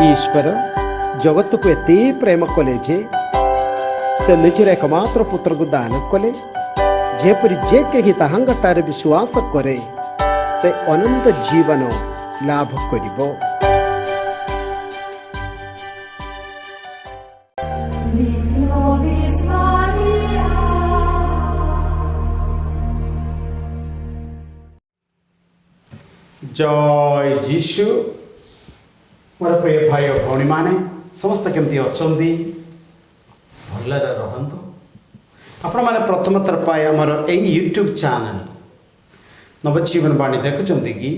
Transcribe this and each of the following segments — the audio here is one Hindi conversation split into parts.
ईश्वर जगत को एत प्रेम कले जे से निजर एकमात्र पुत्र को दान कले जेपरी जे कहीं ताहांगटारे विश्वास करे से अनंत जीवन लाभ करिबो। जय जीशु मोर प्रिय भाई और भौणी माने समस्त केमती अछंदी भलरे रहंतु। आपण माने प्रथम थर पाए हमर ए यूट्यूब चैनल नवजीवन वाणी देखुचंदी कि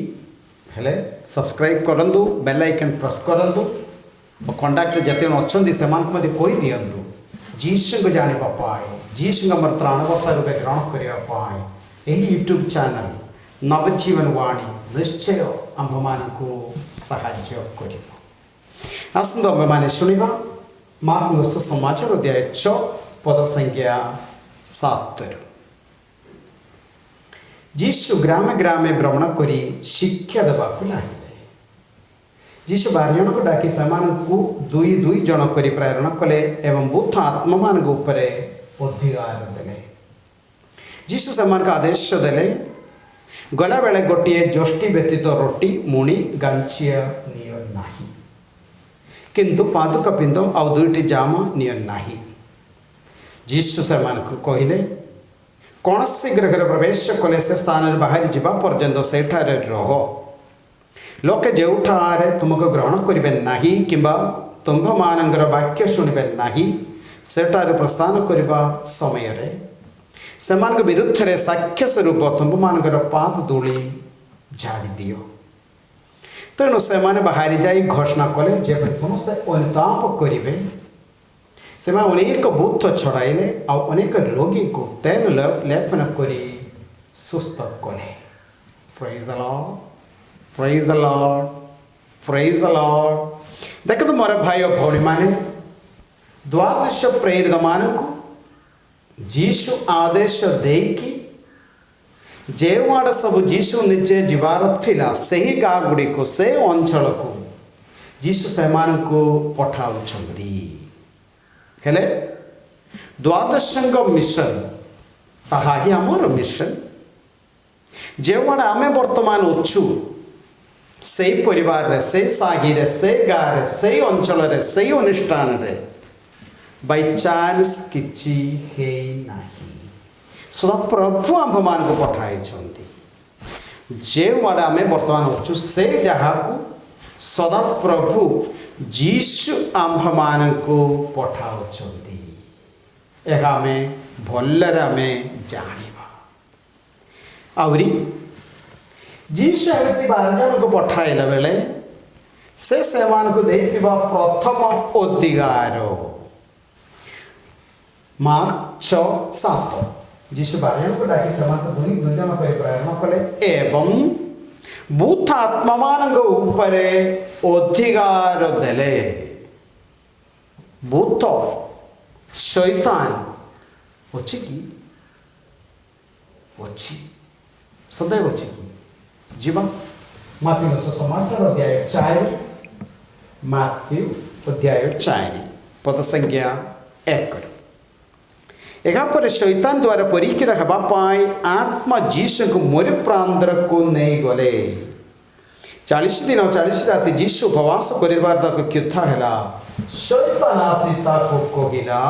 हेले सब्सक्राइब करंतु, बेल आइकन प्रेस करंतु और कांटेक्ट जते अछंदी सेमान को मते कोई दियंतु जीशु को जानिबा पाए, जीशु हमर त्राणकर्ता रूपे ग्रहण करिया पाए ए यूट्यूब चैनल नवजीवन वाणी निश्चय आम्भमान को साहाय्य कर। आसंत आम्भे शुणा मार्क सुसमाचार अध्याय 6 पद संख्या 7। जीशु ग्रामे ग्रामे भ्रमण करी शिक्षा देवाक लागिले। जीशु 12 जन को डाकी सेमानकु दुई दुई जन करी प्रेरण कले एवं बुद्ध आत्मा मान उपरे अधिकार देले। जीशु सेमानक आदेश देले गला बेले गोटे जोष्टी व्यतीत रोटी मुणी गांचिया नियो नाही, किंतु पादुक पिंद आउ दुईटी जामा नियो नाही। जीशु सेमान को कहले कौन सी गृह प्रवेश कले से स्थान बाहरी जीवा पर्यंत सेठारे रह। लोके जेउठारे तुमको ग्रहण करिबे नाही किंबा तुम्भ मानंगर वाक्य शुणिबे नाही सेठारे प्रस्थान करिबा समय रे सेमान विरुद्ध रे साक्ष्य स्वरूप तुम्भ मानकर पाद धूली झाड़ी दियो। तेणु से बाहरी जाई घोषणा कले जेपरि समस्त अनुताप करेंगे से अनेक भूत छड़ाइले आ अनेक रोगी को तेल लेपन करी सुस्थ कले। Praise the Lord, praise the Lord, praise the Lord. देखो मोर भाई और भौणी माने द्वादश प्रेरित मानक जीशु आदेश देकी जेवाड़ सब जीशु निजे जीवार थिला सही गाँ गुड़ी को से अंचल को जीशु सेमान को पठाउछंदी। हेले द्वादशंग मिशन ताहा ही हमर मिशन। जेवाड़ आमे वर्तमान अच्छु से परिवार रे से सागी रे से गाँ रे से अंचल रे से अनुष्ठान रे बाई चांस किछि हे नाही सदा प्रभु आम्भमान को पठाई जे वाड़ा आमे वर्तमान अच्छु से जहाँ को सदा प्रभु जीशु आम्भमान को पठाउछंती। एका आमे भलरे आमे जानिबा। आवरी जीशु एमती 12 जन को पठाइला बेले से सेमान को देथिबा प्रथम अधिकार मार्क 6:7 जीशु 12 जन को डाकी सेमान को दुई दुई जन पर प्रेरणा कले एवं भूत आत्मा मान उपरे अधिकार देले। भूत शैतान अच्छी कि अच्छी सदैव अच्छी कि जीवन माथ्यू सुसमाचार अध्याय 4 माथ्यू अध्याय 4 पद संख्या 1। एगापर शैतान द्वारा परीक्षा हेबा पाई आत्मा जीशु को मोर प्रांतर को नहीं गले। 40 दिन और 40 रात जीशु उपवास करिबार ताको क्युथा हैला। शैतान आसी ताको कोगिला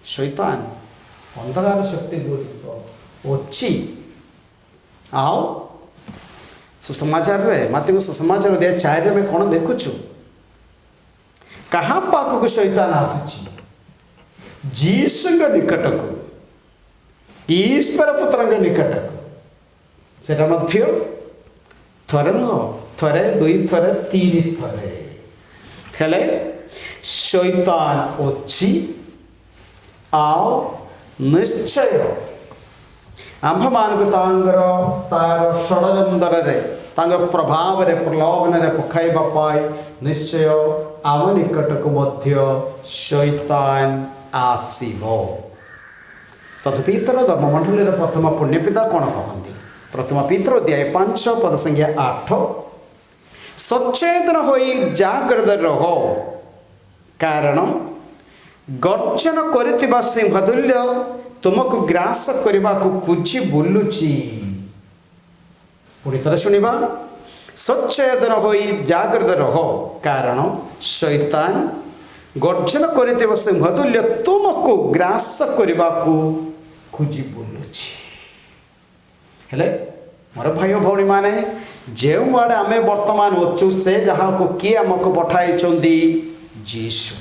शैतान अंधकार शक्ति दूर अच्छी आओ सुसमाचार रे माथि सुसमाचार दे 4 में कौन देखुछु कहाँ पाक को शैतान आसी जीशु निकट को ईश्वर पुत्र निकट को सेटा मध्य थरे नुह थरे दुई थरे तीन थरे हेले शैतान अच्छी आओ निश्चय आम्भमान को तार षड़यंत्र रे प्रभाव रे प्रलोभन रे पखाइबा पाई निश्चय आम निकट को मध्य शैतान आसीबो। साधु पीतर धर्ममंडल प्रथम पुण्यपिता कौन कहती प्रथम पीतर अध्याय 5 पद संख्या 8 ସଚେତନ ହୋଇ ଜାଗ୍ରତ ରହ, କାରଣ ଗର୍ଜନ କରିଥିବା ସିଂହତୁଲ୍ୟ ତୁମକୁ ଗ୍ରାସ କରିବାକୁ ଖୋଜି ବୁଲୁଛି। ପୁଣି ଥରେ ଶୁଣିବା, ସଚେତନ ହୋଇ ଜାଗ୍ରତ ରହ, କାରଣ ଶୈତାନ ଗର୍ଜନ କରିଥିବା ସିଂହତୁଲ୍ୟ ତୁମକୁ ଗ୍ରାସ କରିବାକୁ ଖୋଜି ବୁଲୁଛି। ହେଲେ ମୋର ଭାଇ ଭଉଣୀମାନେ, ଯେଉଁଆଡ଼େ ଆମେ ବର୍ତ୍ତମାନ ଅଛୁ ସେ ଯାହାକୁ କିଏ ଆମକୁ ପଠାଇଛନ୍ତି? ଯୀଶୁ।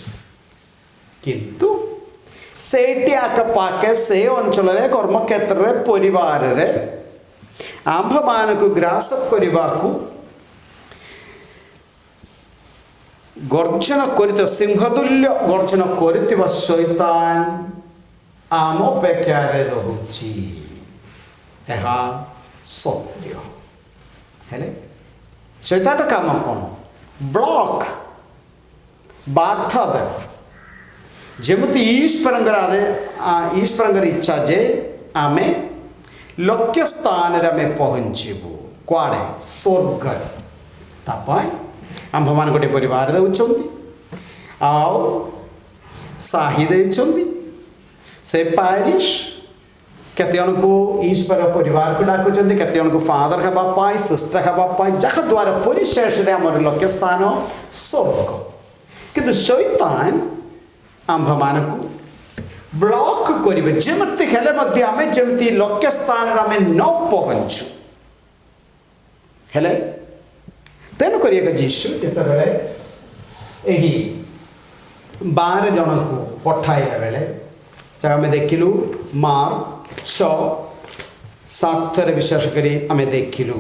କିନ୍ତୁ ସେଇଠି ଆଖପାଖେ ସେ ଅଞ୍ଚଳରେ, କର୍ମକ୍ଷେତ୍ରରେ, ପରିବାରରେ ଆମ୍ଭମାନଙ୍କୁ ଗ୍ରାସ କରିବାକୁ ଗର୍ଜନ କରିଥିବା ସିଂହତୁଲ୍ୟ ଗର୍ଜନ କରିଥିବା ଶୈତାନ ଆମ ଅପେକ୍ଷାରେ ରହୁଛି। ଏହା ସତ୍ୟ। ହେଲେ ଶୈତାନର କାମ କ'ଣ? ବ୍ଲକ୍, ବାଧା ଦେବ। ଯେମିତି ଈଶ୍ୱରଙ୍କର ଇଚ୍ଛା ଯେ ଆମେ ଲକ୍ଷ୍ୟ ସ୍ଥାନରେ ଆମେ ପହଞ୍ଚିବୁ। କୁଆଡ଼େ? ସ୍ୱର୍ଗରେ। ତା ପାଇଁ ଆମ୍ଭମାନେ ଗୋଟେ ପରିବାର ଦେଉଛନ୍ତି, ଆଉ ସାହି ଦେଇଛନ୍ତି। ସେ ପାରିଶ କେତେ ଜଣକୁ ଈଶ୍ୱର ପରିବାରକୁ ଡାକୁଛନ୍ତି, କେତେ ଜଣକୁ ଫାଦର ହେବା ପାଇଁ, ସିଷ୍ଟର ହେବା ପାଇଁ, ଯାହାଦ୍ୱାରା ପରିଶେଷରେ ଆମର ଲକ୍ଷ୍ୟ ସ୍ଥାନ ସ୍ୱର୍ଗ। କିନ୍ତୁ ଶୈତାନ ଆମ୍ଭମାନଙ୍କୁ ବ୍ଲକ୍ କରିବେ, ଯେମିତି ହେଲେ ମଧ୍ୟ ଆମେ ଯେମିତି ଲକ୍ଷ୍ୟ ସ୍ଥାନରେ ଆମେ ନ ପହଞ୍ଚୁ। ହେଲେ ତେଣୁକରି ଏକ ଯୀଶୁ ଯେତେବେଳେ ଏହି 12 ଜଣଙ୍କୁ ପଠାଇଲା ବେଳେ ଆମେ ଦେଖିଲୁ ମାର୍କ 6:7 ବିଶେଷ କରି ଆମେ ଦେଖିଲୁ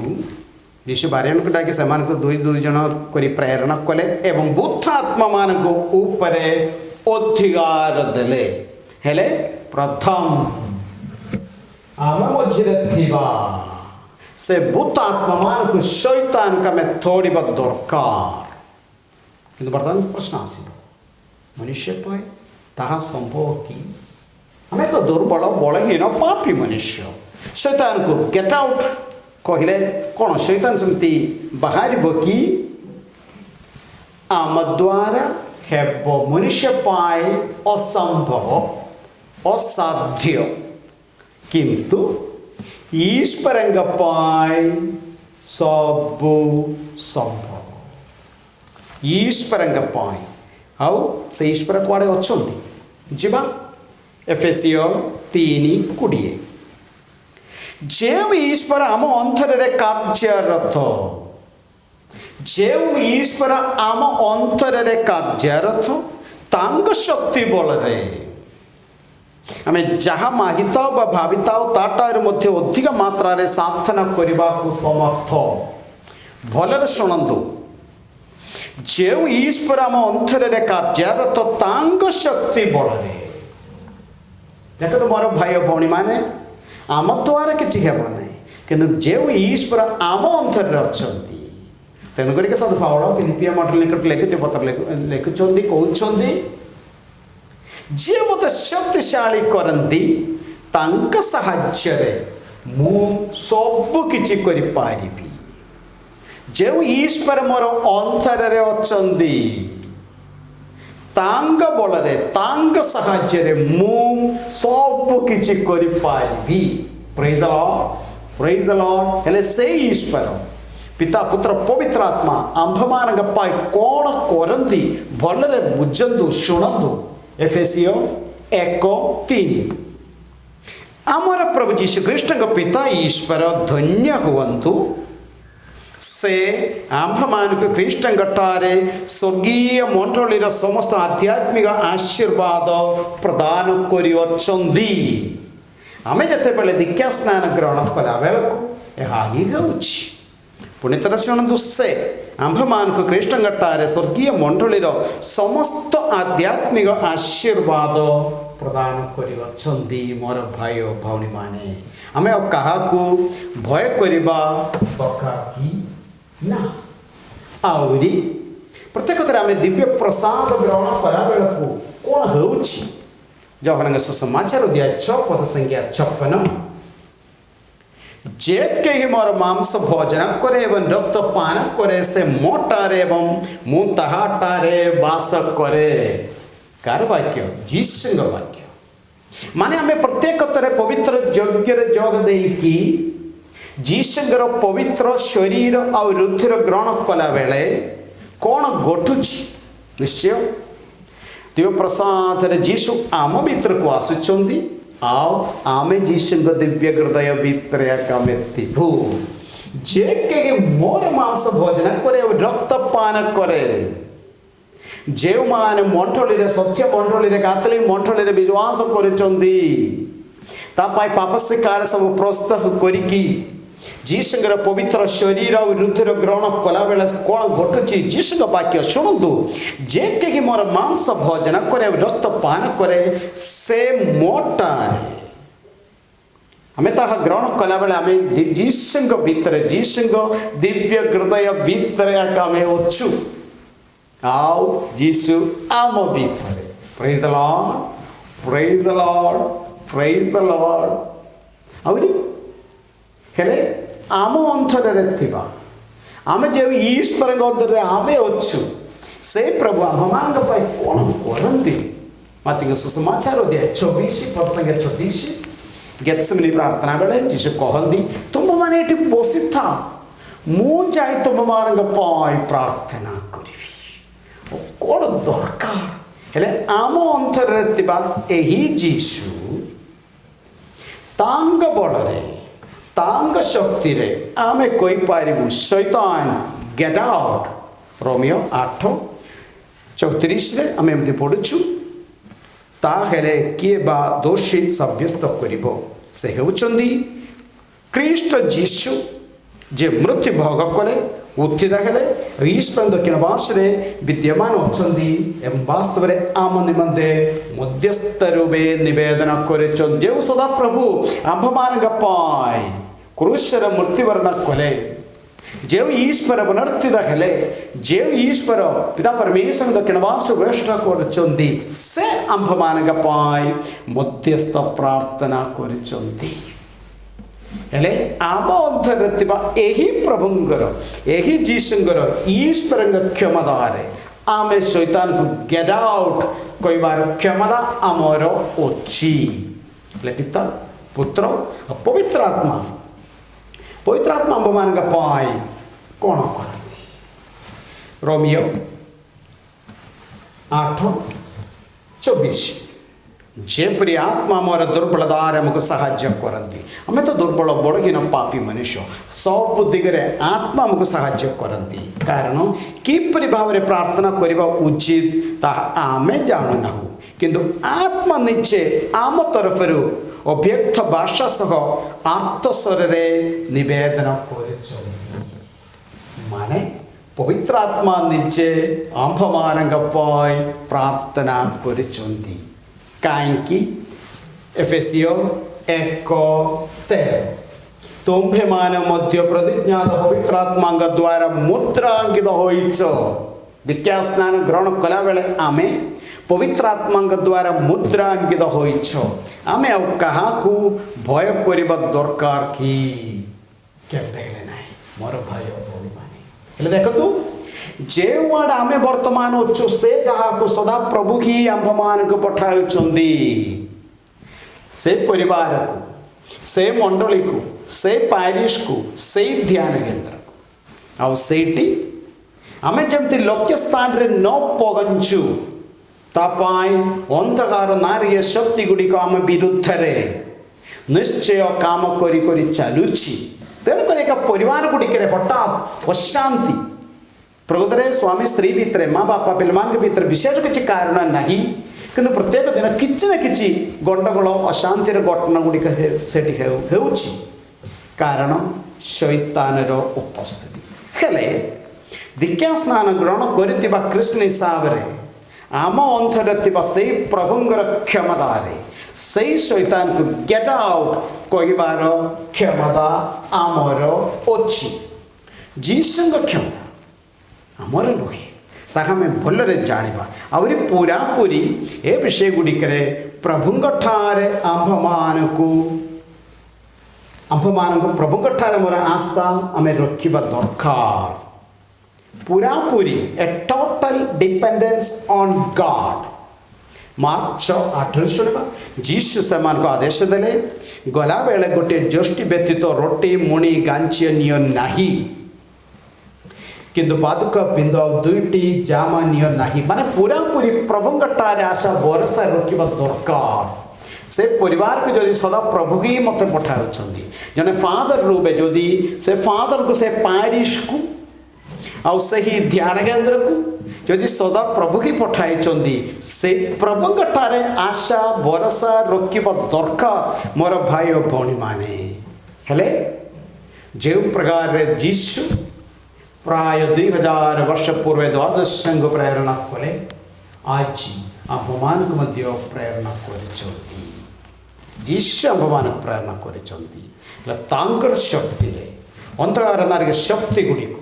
ଯୀଶୁ 12 ଜଣଙ୍କୁ ଡାକି ସେମାନଙ୍କୁ 2 ଜଣ କରି ପ୍ରେରଣା କଲେ ଏବଂ ବୁଦ୍ଧ ଆତ୍ମାମାନଙ୍କ ଉପରେ ଅଧିକାର ଦେଲେ। ହେଲେ ପ୍ରଥମ ଆମ ମଝିରେ ଥିବା ସେ ବୁଦ୍ଧ ଆତ୍ମାମାନଙ୍କୁ ଶୈତାନକୁ ଆମେ ତୋଡ଼ିବା ଦରକାର। କିନ୍ତୁ ବର୍ତ୍ତମାନ ପ୍ରଶ୍ନ ଆସିବ, ମନୁଷ୍ୟ ପାଇଁ ତାହା ସମ୍ଭବ କି? ଆମେ ତ ଦୁର୍ବଳ, ବଳହୀନ, ପାପୀ ମନୁଷ୍ୟ। ଶୈତାନକୁ ଗେଟ୍ ଆଉଟ୍ କହିଲେ କ'ଣ ଶୈତାନ ସେମିତି ବାହାରିବ କି? ଆମ ଦ୍ୱାରା ହେବ ମନୁଷ୍ୟ ପାଇଁ ଅସମ୍ଭବ, ଅସାଧ୍ୟ, କିନ୍ତୁ ଈଶ୍ୱରଙ୍କ ପାଇଁ ସବୁ ସମ୍ଭବ। ଈଶ୍ୱରଙ୍କ ପାଇଁ। ଆଉ ସେ ଈଶ୍ୱର କୁଆଡ଼େ ଅଛନ୍ତି? ଯିବା ଏଫେସିୟ 3:20। ଯେଉଁ ଈଶ୍ୱର ଆମ ଅନ୍ତରରେ କାର୍ଯ୍ୟରତ, ଯେଉଁ ଈଶ୍ୱର ଆମ ଅନ୍ତରରେ କାର୍ଯ୍ୟରତ, ତାଙ୍କ ଶକ୍ତି ବଳରେ ଆମେ ଯାହା ମାଗିଥାଉ ବା ଭାବିଥାଉ ତାଠାରୁ ମଧ୍ୟ ଅଧିକ ମାତ୍ରାରେ ସାଧନା କରିବାକୁ ସମର୍ଥ। ଭଲରେ ଶୁଣନ୍ତୁ, ଯେଉଁ ଈଶ୍ୱର ଆମ ଅନ୍ତରରେ କାର୍ଯ୍ୟରତ ତାଙ୍କ ଶକ୍ତି ବଳରେ। ଦେଖନ୍ତୁ ମୋର ଭାଇ ଓ ଭଉଣୀମାନେ, ଆମ ଦ୍ୱାରା କିଛି ହେବ ନାହିଁ, କିନ୍ତୁ ଯେଉଁ ଈଶ୍ୱର ଆମ ଅନ୍ତରରେ ଅଛନ୍ତି। ତେଣୁକରି ସାଧୁ ପାଉଳ ଫିଲିପିଆ ମଣ୍ଡଳ ନିକଟରେ ଲେଖିଥିବା ପତ୍ର ଲେଖୁଛନ୍ତି, କହୁଛନ୍ତି, ଯିଏ ମୋତେ ଶକ୍ତିଶାଳୀ କରନ୍ତି ତାଙ୍କ ସାହାଯ୍ୟରେ ମୁଁ ସବୁ କିଛି କରିପାରିବି। ଯେଉଁ ଈଶ୍ୱର ମୋର ଅନ୍ତରରେ ଅଛନ୍ତି ତାଙ୍କ ବଳରେ, ତାଙ୍କ ସାହାଯ୍ୟରେ ମୁଁ ସବୁ କିଛି କରିପାରିବି। ପ୍ରେଜ୍ ଦ ଲର୍ଡ, ପ୍ରେଜ୍ ଦ ଲର୍ଡ। ହେଲେ ସେଇ ଈଶ୍ୱର ପିତା, ପୁତ୍ର, ପବିତ୍ର ଆତ୍ମା ଆମ୍ଭମାନଙ୍କ ପାଇଁ କ'ଣ କରନ୍ତି ଭଲରେ ବୁଝନ୍ତୁ, ଶୁଣନ୍ତୁ। ଏଫେସିୟ 1:3। ଆମର ପ୍ରଭୁ ଯୀଶୁ ଖ୍ରୀଷ୍ଟଙ୍କ ପିତା ଈଶ୍ୱର ଧନ୍ୟ ହୁଅନ୍ତୁ। ସେ ଆମ୍ଭମାନଙ୍କୁ ଖ୍ରୀଷ୍ଟଙ୍କ ଠାରେ ସ୍ୱର୍ଗୀୟ ମଣ୍ଡଳୀର ସମସ୍ତ ଆଧ୍ୟାତ୍ମିକ ଆଶୀର୍ବାଦ ପ୍ରଦାନ କରିଅଛନ୍ତି। ଆମେ ଯେତେବେଳେ ଦୀକ୍ଷା ସ୍ନାନ ଗ୍ରହଣ କଲା ବେଳକୁ ଏହା ହିଁ ହେଉଛି। ପୁଣି ଥରେ ଶୁଣନ୍ତୁ, ସେ ଆମ୍ଭମାନଙ୍କୁ ଖ୍ରୀଷ୍ଟଙ୍କ ଠାରେ ସ୍ୱର୍ଗୀୟ ମଣ୍ଡଳୀର ସମସ୍ତ ଆଧ୍ୟାତ୍ମିକ ଆଶୀର୍ବାଦ ପ୍ରଦାନ କରିଅଛନ୍ତି। ମୋର ଭାଇ ଓ ଭଉଣୀମାନେ, ଆମେ ଆଉ କାହାକୁ ଭୟ କରିବା ଦରକାର କି? ନା। ଆହୁରି ପ୍ରତ୍ୟେକଥରେ ଆମେ ଦିବ୍ୟ ପ୍ରସାଦ ଗ୍ରହଣ କଲା ବେଳକୁ କ'ଣ ହେଉଛି? ଯୋହାନଙ୍କ ସୁସମାଚାର ଅଧ୍ୟାୟ 6 ପଦ ସଂଖ୍ୟା 56। जे कहीं मोर मांस भोजन करे एवं रक्त पान करे से मोटारे एवं मु ताहाटारे वास करे। कार वाक्य? जीसुंग वाक्य। माने आमे प्रत्येक तरे पवित्र यज्ञ रे जोग देकी जीसुंगर पवित्र शरीर और रुधिर ग्रहण कला बेले कौन घटुची? निश्चय दिव्य प्रसाद रे जीसु आम भीतर को आसुचंदी आओ आमे जीसुंग दिव्य हृदय भीतर आमे थिबु। जे के मोर मांस भोजन करे और रक्त पान करे जे माने मंडली रे सत्य मंडली रे कैथोलिक मंडली रे विश्वास करिचंदी ता पाई पाप स्वीकार सब प्रस्तुत करिकी जीसुंगर पवित्र शरीर और रुधिर ग्रहण कला बेला कौन घटुची? जीसुंग वाक्य शुणु। जे के मोर मांस भोजन करे रक्त पान करे से मोटारे। हमें ताहा ग्रहण कला बेला हमें जीसुंग भीतर जीसुंग दिव्य हृदय भीतर आमे अच्छु आओ जीसु आम भीतर। Praise the Lord, praise the Lord, praise the Lord. आवरी हेले आम अंतरे थिबा आमे जे ईश्वर अंतरे आमे अच्छु से प्रभु आम पाई कौन करती? मत्ती सुसमाचार अध्याय 24 पद संगे 36 गेत्सेमनी प्रार्थना बेले जीसु कहंदी तुम माने एठी बसी था मु जाई तुम मान पाई प्रार्थना करी कौन दरकार हेले आम अंतरे थिबा एही जीसु तांग बड़े तांग शक्ति रे आमे कोई पारिबु शैतान गेट आउट। रोमियो 8:34 रे आमे एमती पढुछु ताहेले किए बा दोषी सब्यस्त करिबो से हेउचंदी ख्रीष्ट जीसु जे मृत्यु भोग कले उत्थित हेले ईश्वर दक्षिण पार्श्वे विद्यमान अछंदी एवं वास्तव रे आम निमंते मध्यस्थ रूपे निवेदन करिचंदी जे सदा प्रभु आंभमान गपाय क्रूशर मृत्युवरण कले जे ईश्वर पुनर्थित हेले जे ईश्वर पिता परमेश्वर दक्षिण पार्श्वे वेष्ट करिचंदी से आंभमान गपाय मध्यस्थ प्रार्थना करिचंदी। हेले आम अंतरे थिबा एही प्रभुंगर एही जीसुंगर ईश्वर क्षमतारे आमे शैतान को गेट आउट कइबार क्षमता आमर अछि। पिता पुत्र पवित्र आत्मा आंभमान पाई कौन करती? रोमियो 8:24 जेपरी आत्मा मोर दुर्बलतार हमको साहाय्य करती। हमें तो दुर्बल बड़हीन पापी मनुष्य सब दिगरे आत्मा हमको साहाय्य करती कारण किपरि भाव में प्रार्थना करबा उचित ता आमे जानु नाहु किंतु आत्मा निचे आम तरफ अव्यक्त भाषा सह आर्तस्वर रे निवेदन करिचंदी। माने पवित्र आत्मा निचे आंभमान पाई प्रार्थना करिचंदी। काईकि एफेसियो 1:13 तुम्भे मान मध्य प्रतिज्ञात पवित्र आत्मा द्वारा मुद्रांकित होइच। दीक्षा स्नान ग्रहण कला बेले आमे पवित्र आत्मा द्वारा मुद्रांकित होइच। आमे अब कहा को भय करबा दरकार की केबेले नाही मोर भय भौणी माने हेले देखतु जे वाड आमे वर्तमान अच्छु से जहा को सदा प्रभु ही आंभमान को पठाउचंदी से परिवार को से मंडली को से पारिश को से ध्यान केंद्र को आउ सेठी आमे जमती लक्ष्य स्थान रे न पगंचु तापाई अंधकार नारी शक्ति गुडी को आम विरुद्ध रे निश्चय काम करी करी चालुछि। तेणु कर एक परिवार गुडी के हठात अशांति प्रकृतरे स्वामी स्त्री भितर माँ बापा पिलमान के भीतर विशेष किसी कारण नहीं किंतु प्रत्येक दिन किसी न किसी गंडगोल अशांतिर घटना गुड़िक से कारण शैतानर उपस्थिति हेले दीक्षा स्नान ग्रहण करितिबा कृष्ण हिसाब रे आम अंतरे थिबा से प्रभुंगर क्षमतारे से शैतान को गेट आउट कहिबार क्षमता आमर अछि। जीसुंग क्षमता आमर नुहे ताहा में भलरे जानिबा आउरी पूरा पूरी ए विषय गुड़िक प्रभुंग ठारे आंभमान को आम्भମାନଙ୍କୁ ପ୍ରଭୁଙ୍କ ଠାରେ ମୋର ଆସ୍ଥା ଆମେ ରଖିବା ଦରକାର ପୁରାପୁରି a total dependence on God. Mark 6:8 ଶୁଣିବା ଯୀଶୁ ସେମାନଙ୍କୁ ଆଦେଶ ଦେଲେ ଗଲାବେଳେ ଗୋଟିଏ ଯଷ୍ଟି ବ୍ୟତୀତ ରୋଟି ମୁଣି ଗାଞ୍ଚିଏ ନିଅ ନାହିଁ କିନ୍ତୁ ପାଦୁକ ପିନ୍ଧ ଦୁଇଟି ଜାମା ନିଅ ନାହିଁ। ମାନେ ପୁରାପୁରି ପ୍ରଭୁଙ୍କ ଠାରେ ଆଶା ଭରସା ରଖିବା ଦରକାର। से परिवार को जदि सदा प्रभु ही मत पठाउछंदी जने फादर रूपे जदि से फादर को से पारिश को आउ सही ध्यान केंद्र को जदि सदा प्रभु ही पठाइछंदी से प्रभु ठारे आशा भरोसा रखिबा दरकार मोर भाई और भौणी माने हेले जे प्रकार रे यीशु प्राय 2000 वर्ष पूर्व द्वादश संघ प्रेरणा कले आज आपमान को मध्य प्रेरणा करिछंदी यीशु आम्भमान प्रेरणा कर शक्ति अंधकार नारी शक्ति गुड़िक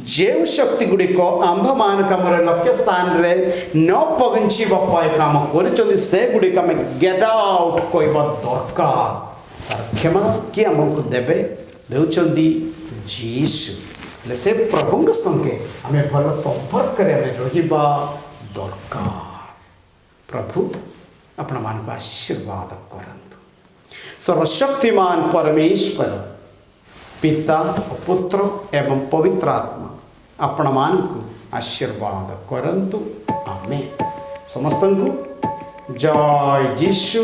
जो शक्ति गुड़िक आम्भमान कमर लक्ष्य स्थान रे न पहुँचवाई कम कर गुड़िक आम गेट आउट कहवा दरकार तार क्षमा किए आमको देवे देउछंदी यीशु से प्रभु संगे आम भल संपर्क रहिबा दरकार। प्रभु आपण मान आशीर्वाद करंतु। सर्वशक्तिमान परमेश्वर पिता पुत्र एवं पवित्र आत्मा आपण मान आशीर्वाद करंतु। आमेन। समस्त को जय यीशु।